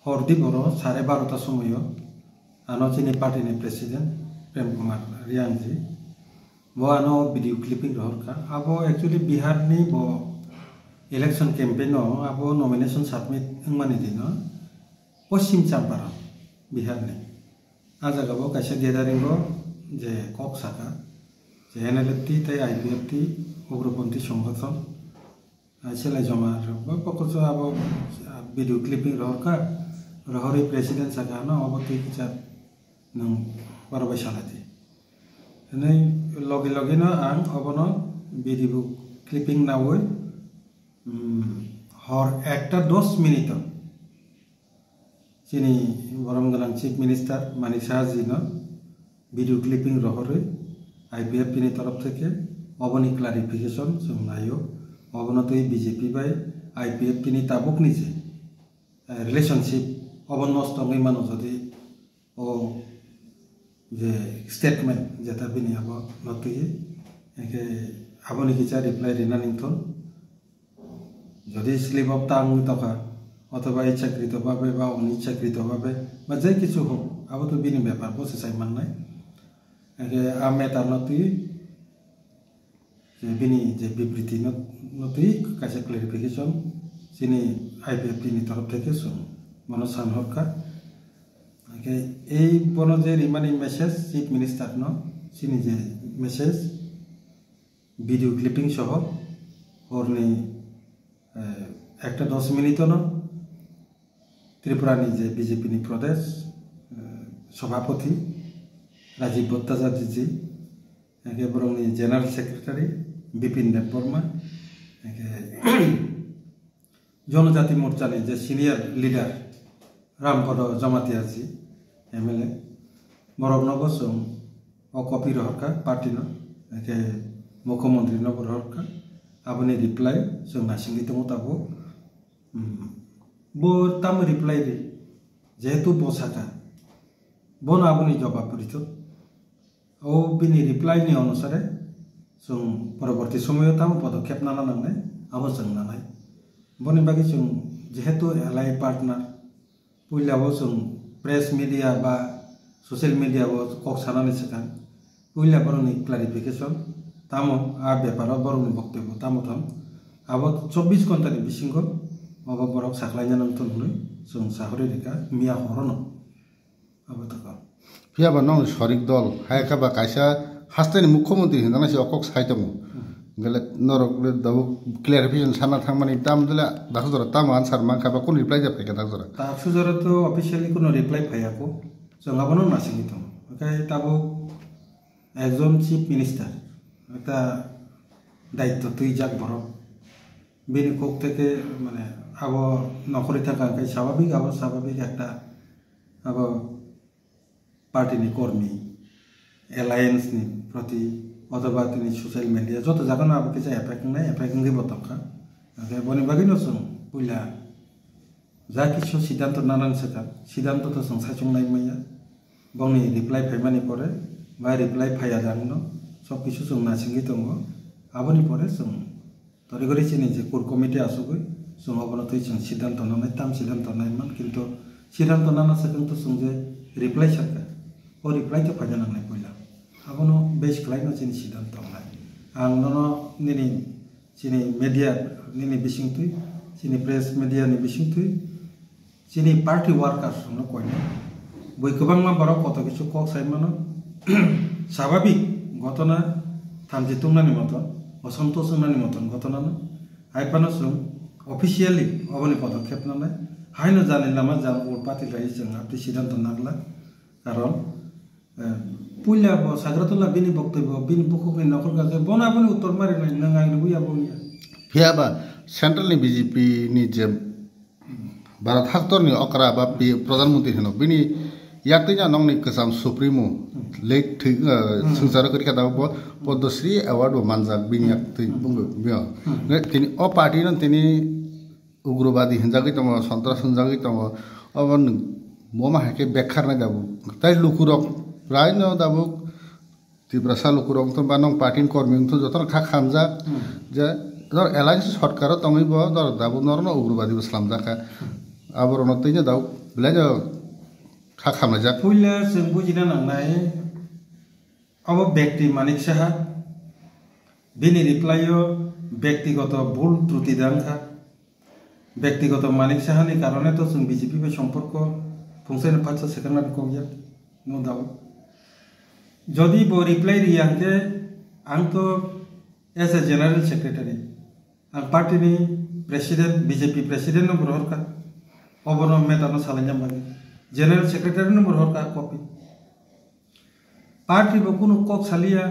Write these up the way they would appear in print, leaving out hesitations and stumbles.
हरदी बर 12:30 समय आनो चिनी पार्टी प्रेसिडेंट प्रेम कुमार रियांजी वो आनो वीडियो क्लिपिंग रहरका अब एक्चुअली बिहार नि वो इलेक्शन कैंपेन अब नॉमिनेशन सबमिट मानी दिन पश्चिम चंपारण बिहार ने आ जगह कैसे गेदारिंग जे कक साका जे एनएलएफटी तै आईपीएफटी उग्रपंथी संगठन सेलाई जमा पकड़ अब वीडियो क्लिपिंग रहरका रहरी प्रेसिडेंट साका न अब तुई किसा नों बारबाय सालाती नै लगे लगे न आं अब न वीडियो क्लिपिंग नावै हर 1:10 मिनिट चिनी बरम गोनां चीफ मिनिस्टार मानिक साहा जी न वीडियो क्लिपिंग रहरै आईपीएफ नि तरफ থেকে अबनि क्लारिफिकेशन जों नायो अबनो तुई बीजेपी बाय आईपीएफ नि ताबुक निजे रिलेशनशिप अबन नस्तंगै मानो जदि ओ जे स्टेटमेंट जेता बिनि अब नतुई एके आबनि किसा रिप्लाई रिना निथन যদি স্লিপ অফ টাং টকা অথবা ইচ্ছাকৃতভাবে বা অনিচ্ছাকৃতভাবে বা যে কিছু হোক আবো তো বিনি ব্যাপার বসে চাই মাননাই একে আমে তার নতুই যে বিনি যে বিবৃতি নতুই কাছে ক্লারিফিকেশন যিনি আইপিএফ নি তরফ থেকে শুন মনোজ সানহরকা একে এই বন যে রিমাইনিং মেসেজ চিফ মিনিস্টার ন যিনি যে মেসেজ ভিডিও ক্লিপিং সহ হরনি 1:10 मिनिट न त्रिपुरा जे बीजेपी प्रदेश सभापति राजीव भट्टाचार्य जी बरंनि जनरल सेक्रेटारी बिपिन देबबर्मा जनजाति मोर्चा जे सिनियर लीडर रामपद जमातिया जी एमएलए बरक नगसों अकपि रहरका पार्टी न मुख्यमंत्री नगर रहरका आपने रिप्लाई जों नासिंगि दङ ताबो बो ताम रिप्लाई रे जेहेतु बसाका बन आपनि जवाब परितो ओ बिनि रिप्लाई नि अनुसारे जों परवर्ती समय ताम पदक्षेप नाना नांनाय आबो जों नानाय बनि बागै जों जेहेतु एलाइ पार्टनार पुइलाबो जों प्रेस मीडिया बा सोशल मीडिया बो कक सानानै सकान पुइला बरनि क्लारिफिकेशन तामो आ व्यापार बरंनि बक्तव्य तामथम अब 24 घंटा नि बिसिंग अब बरक साखलायना नंतन हुनै जों साहरे रेखा मिया हरन अब तक फियाबा नं सरिक दल हायका बा कायसा हास्तानि मुख्यमंत्री हिंदाना से अकक साइतम गले नरक दाबो क्लियरिफिकेशन साना थांमानि दाम दिला दाखुजरा ताम आन्सार मांका बा कोन रिप्लाई जाफै का दाखुजरा दाखुजरा तो ऑफिशियली कोनो रिप्लाई फायाको जों आबनो नासिंगि दं ओमफ्राय ताबो एकजन चीफ मिनिस्टार একটা দায়িত্ব তুই যাক বড় বিনি কোক থেকে মানে আব নকরি থাকা স্বাভাবিক একটা আব পার্টিনি কর্মী এলায়েন্স নি প্রতি অথবা তিনি সোশ্যাল মিডিয়া যত জায়গা আব কিছু এফেক্টিং বতকা বনি বাকি নসং পুইলা যা কিছু সিদ্ধান্ত নানান সেটা সিদ্ধান্ত তো সাইচংনাই মাইয়া বংনি রিপ্লাই ফাইমানি পরে বা রিপ্লাই फाया জানো सब किछु जों नासिंगि दङ आबनि परे जों तरिगरि चिनि जे कोर कमिटि आसुगै जों अबनो तै जों सिद्धांत नानाय ताम सिद्धांत नायमान किन्तु सिद्धांत नाना सकन तो जों जे रिप्लाई सरका ओ रिप्लाई तो फायदा नांनाय पयला आबनो बेस खालायनो चिनि सिद्धांत नाय आं ननो निनि चिनि मीडिया निनि बिसिंथुइ चिनि प्रेस मीडिया नि बिसिंथुइ चिनि पार्टी वर्कर्स नो कयनो बय गोबांमा बरक कत किछु कक साइमानो स्वाभाविक घटना थामजितुंगनानि मतन असंतोषनानि मतन घटना आइपानो जों अफिशियली अबनि पदक्षेप नालाय हायनो जाने लामा जान उर पार्टी राय जों आपनि सिद्धांत नागला कारण पुइला ब साग्रतला बिनि बक्तव्य बिनि बुखुनि नखर गाजे बना पनि उत्तर मारि नै नों आंनि बुया बुया फियाबा सेंट्रल नि बीजेपी नि जे भारत हाक्तरनि अकरा बा प्रधानमंत्री हनो बिनि याक्तिना नंनि कसम सुप्रीमो लेक संसार करि का दाबो पद्मश्री अवार्ड मानजाक बिनि याक्ति बुंगो बिया तिनि अ पार्टी न तिनि उग्रवादी हिंजागै तम सन्त्रास हिंजागै तम अबन मोमा हाके बेखार ना दाबो ताइ लुकुरक प्राय न दाबो त्रिपुरा सा लुकुरक त बानंग पार्टी कर्मी त जतन खा खामजा जे दर एलायन्स सरकार तंगैबो दर दाबो नरन उग्रवादी इस्लाम जाका आबरन तैनो दाउ belanja khakam najak puila जों बुजिना नांनाय अब व्यक्ति मानिक साहा बिनि रिप्लाइयो व्यक्तिगत भूल त्रुटि दांखा व्यक्तिगत मानिक साहानि कारणे तो जों बीजेपी बे सम्पर्क फंसेन पाछा सेकंड कोया नो डाउट जदि बो रिप्लाई रियांके आं तो एज ए जनरल सेक्रेटारि आं पार्टीनि प्रेसिडेंट बीजेपी प्रेसिडेंट नो बरहरका अबनो मेटानो सालायना बागे जनरल सेक्रेटारि नो बरहरका कपि पार्टी बो कुनु कक सालिया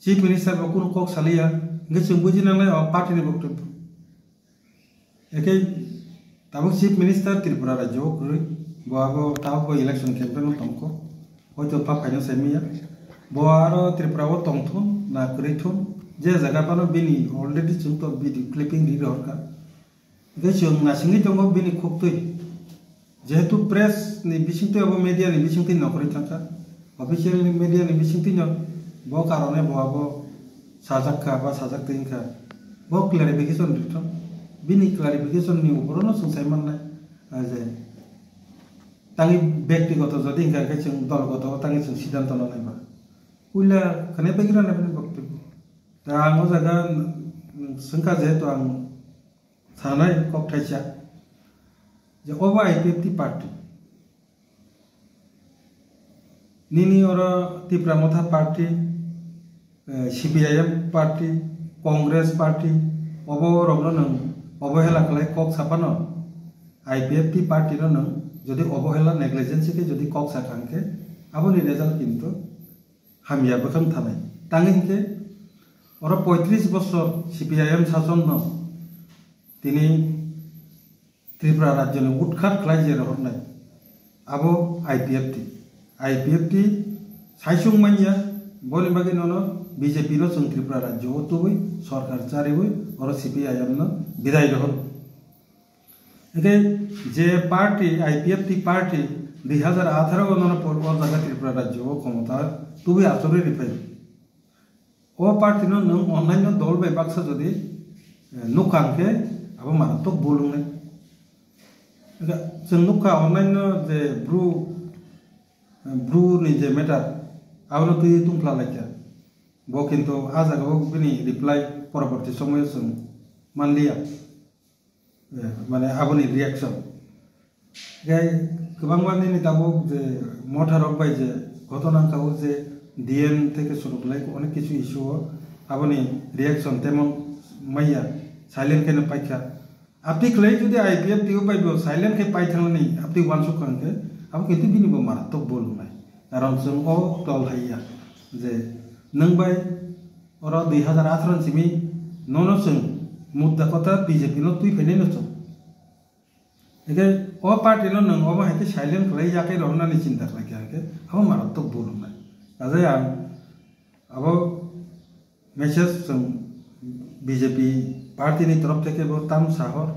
चीफ मिनिस्टर बो कुनु कक सालिया जों बुजिनांनाय पार्टीनि बक्तव्य एके ताबो चीफ मिनिस्टर त्रिपुरा राज्य करै बाबो ताबो इलेक्शन कैंपेन तंको हयतो पापायनो सेमिया बोआरो त्रिपुराओ तंथुन ना करिथुन जे जागा पानो बिनि अलरेडी जों तो भिडियो क्लिपिंग रि रहरका जों नासिंनि दंगो बिनि खुबतै जेहेतु प्रेस नि बिसिंतै अब मीडिया नि बिसिंतै नकरि थांका ऑफिशियल मीडिया नि बिसिंतै न बो कारणे बोआबो साजाक्का बा साजाक्तैनका बो क्लैरिफिकेशन रिथन बिनि क्लैरिफिकेशन नि उपरनो संसाय माननाय जे तांनि व्यक्तिगत जदि इंगाके जों दलगत तांनि जों सिद्धांत लानायबा उइला खने बेगिरा ने बक्तव्य दा आं जागा संका जेहेतु आं सानाय कक्टाइसा जे ओबा आईपीएफटी पार्टी निनी और Tipra Motha party CPIM party Congress party अब रंगनो नों अवहेला खालाय कक सापानो आईपीएफटी पार्टी नो नों जदि अवहेला नेग्लिजेंसी के जदि कक साखांके आबोनि रिजल्ट किन्तु हामिया बखम थानाय तांगिनके और 35 बছর सीपीआईएम शासन न तिनी त्रिपुरा राज्य ने उठखात खालाय जे रहरनाय आबो आईपीएफटी साइसुं मानिया बोनि बागे ननो बीजेपी नो जों त्रिपुरा राज्य तुबै सरकार चारिबै और सीपीआईएम न विदाय रहर एके जे पार्टी आईपीएफटी पार्टी 2018 ननो पूर्व जागा त्रिपुरा राज्य क्षमता तुबै आचरे रिफाइ ओ पार्टी नो नों अनलाइन दल बाय बाक्सा जदि नुखांके अब मारात्मक बुलुंनाय जों नुखा अनलाइन जे ब्रू नि जे मेटार आवनो तुय तुंफ्ला लायका बो किन्तु आजागाव बिनि रिप्लाइ परवर्ती समय जों मानलिया माने आबोनि रिएक्शन गाय गोबां माननि दाबो जे मथारक बाय जे घटनाखौ जे डीएन থেকে শুরু করে অনেক কিছু ইস্যু আপনি রিঅ্যাকশন তেমন মাইয়া সাইলেন্ট কেন পাইখা আপনি ক্লাই যদি আইপিএফ টিও পাইবো সাইলেন্ট কে পাই থাংনি আপনি ওয়ান সুখানকে আপনি কিন্তু বিনিবো মারাত্মক বল নাই কারণ जों অ তল হাইয়া যে নং বাই और 2018 सिमी ननो जों मुद्दा कथा बीजेपी नो तुई फैनाय नसो एके अ पार्टी नो नों अ माहायते साइलेंट खालाय याकै रहनानै चिन्ता खालायके अब मारात्मक बल নাই आजै आं अब मेसेज जों बीजेपी पार्टी नि तरफ থেকে ताम साहर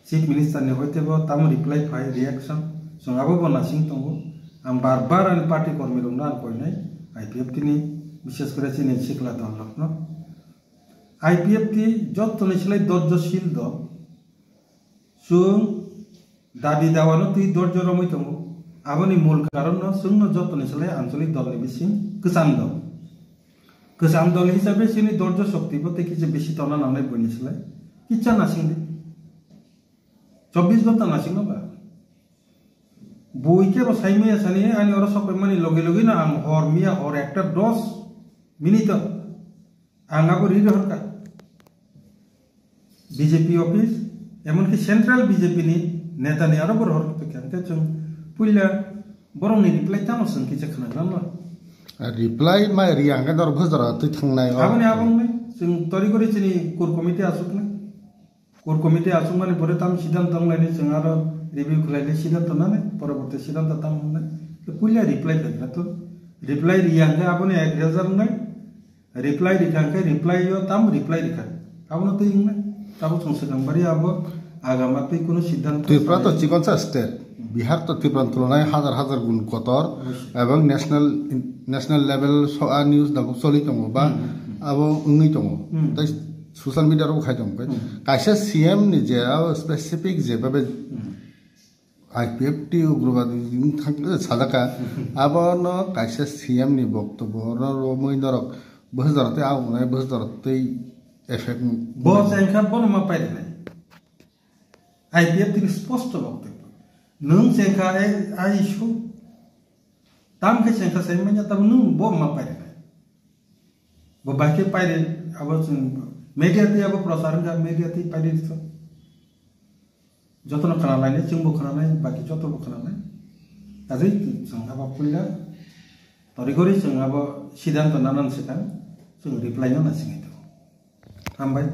चीफ मिनिस्टर नि होइतेबो ताम रिप्लाई फाइ रिएक्शन जों आबो बनासिं दंगो आं बार आं पार्टी कर्मी रंना आं कयनाय आईपीएफटी नि विशेष करे चिनि सिखला दल रखनो आईपीएफटी जत्तनि सिलाय दर्जशील दल जों दाबि दावानो तुई दर्ज रमै दंगो आबोनि मूल कारण जोंनो जत्तनि सिलाय आंचलिक दलनि बिसिं गोजाम दल हिसाबै जोंनि दर्ज शक्ति बते कि जे बेसि तना नांनाय बनि सिलाय किच्चा नासिंदे 24 घंटा नासिंगबा बयके बसाइमे सानि आनि और सबै मानि लगे लगे ना आं हर मिया हर एकटा 10 मिनिट आंगाबो रि रहरका बीजेपी ऑफिस एमनकि सेंट्रल बीजेपी नि नेतानि आरो बरहर पेखानते जों पुइला बरंनि रिप्लाइ तामसन कि जखना गामला रिप्लाइ मा रियांगा दर भजरा तै थांनाय आबोनि जों तरि करि चिनि कोर कमिटि आसुक माने बरे ताम सिद्धांत दंलायनि जों आरो रिव्यू खलायले सिद्धांत नाने परवर्ती सिद्धांत ताम हमनाय पुइला रिप्लाइ फैग्रा तो रिप्लाइ रियांगा आबोनि एक रेजर नाय रिप्लाइ रिखांके रिप्लाइ यो ताम रिप्लाइ रिखा आबोनो तै इंनाय ताबो संसदंबारि आबो आगामा तै कोनो सिद्धांत त्रिपुरा तो चिकनसा स्टेट बिहार तो त्रिपुरा तुलनाय हजार गुण कतर एवं नेशनल लेवल न्यूज दाबो सलि दङ बा आबो उंगै दङ तै सोशल मीडिया रो खाय दङ कायसे सीएम नि जे स्पेसिफिक जे बाबे IPF ti ugrobadi thang sadaka abono kaisa CM ni boktobo ro moindorok bohdorte aunai bohdorte effect bo sengkha bon ma pai nai IPF ti sposto boktobo nung sengkha ai shu tam ke sengkha semenya tam nung bo ma pai nai bo baike pai abo media ti abo prasaran ga media ti pai so jotono khanalai ne chingbo khanalai baki joto bo khanalai azai jang abo pulla torigori jang abo siddhanto nanan sekan jang reply no na singai to hambai